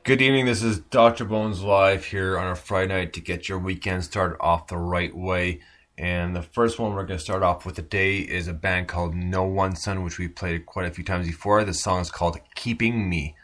Good evening. This is Dr. Bones live here on a Friday night to get your weekend started off the right way. And the first one we're going to start off with today is a band called No One Son, which we played quite a few times before. The song is called Keeping Me.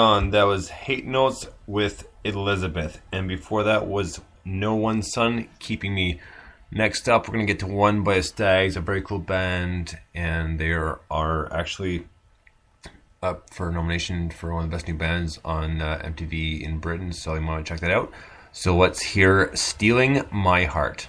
on, that was Hate Notes with Elizabeth. And before that was No One Sun, Keeping Me. Next up, we're going to get to One by Stags, a very cool band. And they are actually up for nomination for one of the best new bands on MTV in Britain. So you want to check that out. So let's hear Stealing My Heart.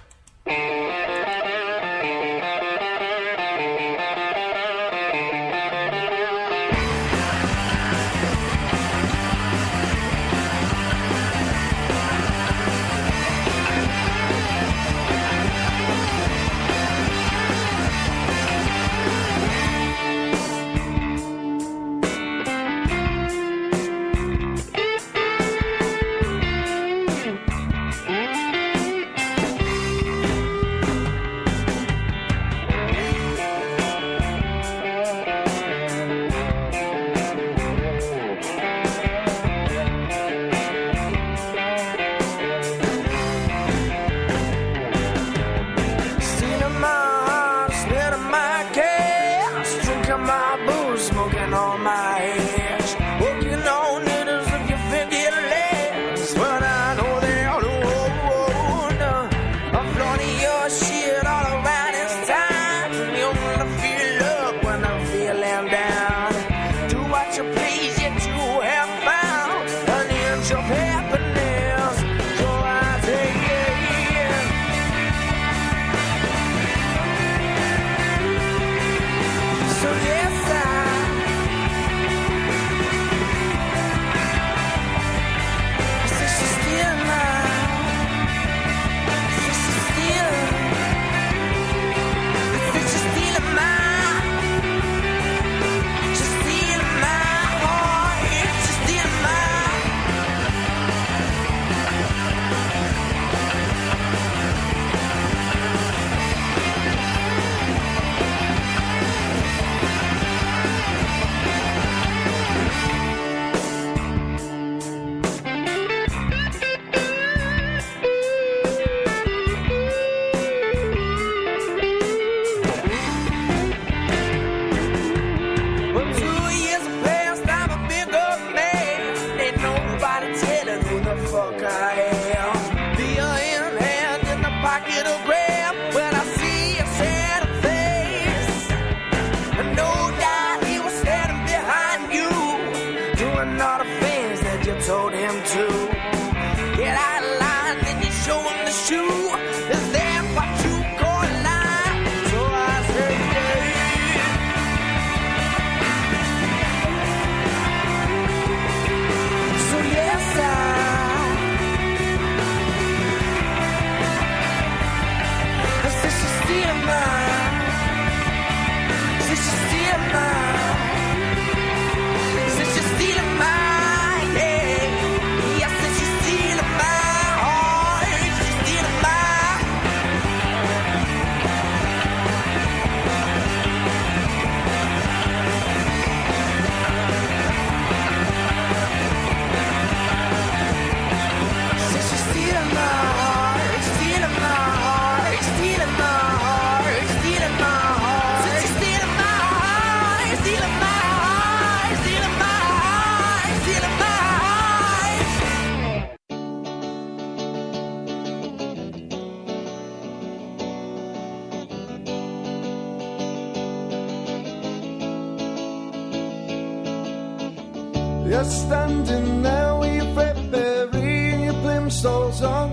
You're standing there with your Fredberry and your plimsolls on,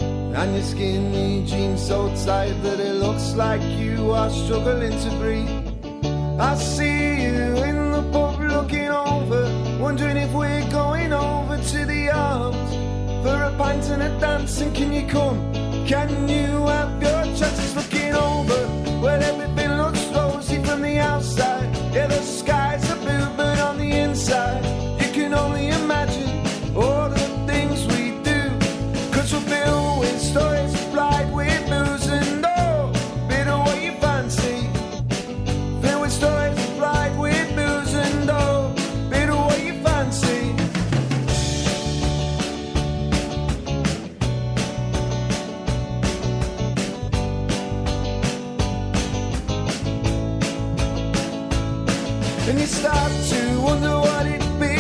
and your skinny jeans so tight that it looks like you are struggling to breathe. I see you in the pub looking over, wondering if we're going over to the Arms for a pint and a dance, and can you come? Can you have your chances looking over? Well, everything looks rosy from the outside. Yeah, the skies are blue, but on the inside you can only imagine all the things we do. Cause we're filled with stories supplied with booze and oh, bit of what you fancy. Filled with stories supplied with booze and oh, bit of what you fancy. And you start to wonder what it'd be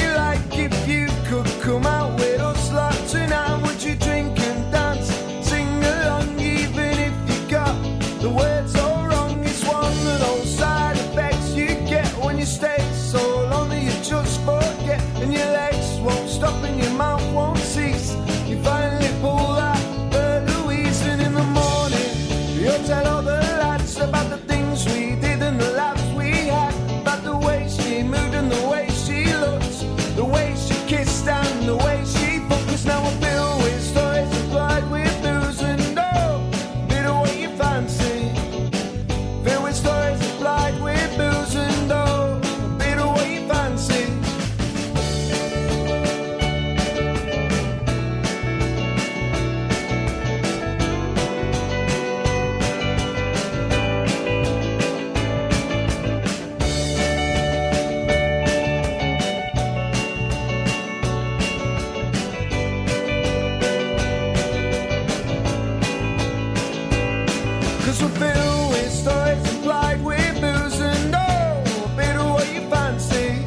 Books were filled with stories supplied with booze and oh, a bit of what you fancy.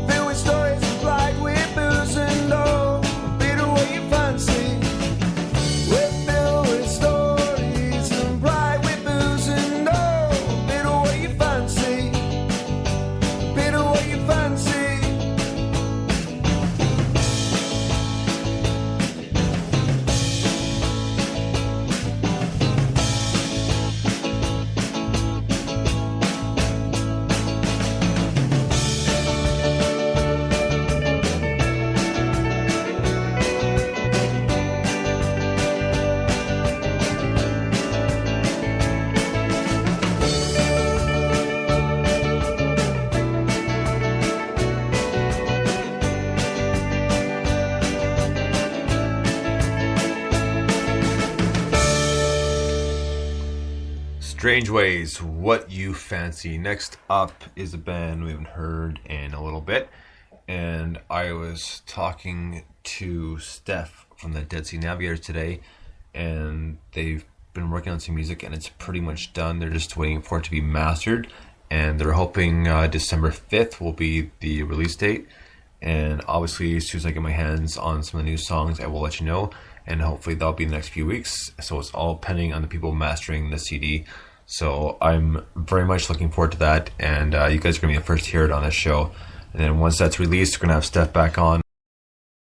Filled with stories supplied with booze and oh, a bit of what you fancy. We're filled with stories supplied with booze and oh, a bit of what you fancy. A bit of what you fancy. Strange Ways, What You Fancy. Next up is a band we haven't heard in a little bit. And I was talking to Steph from the Dead Sea Navigators today. And they've been working on some music and it's pretty much done. They're just waiting for it to be mastered. And they're hoping December 5th will be the release date. And obviously, as soon as I get my hands on some of the new songs, I will let you know. And hopefully that'll be in the next few weeks. So it's all pending on the people mastering the CD. So I'm very much looking forward to that. And you guys are going to be the first to hear it on this show. And then once that's released, we're going to have Steph back on.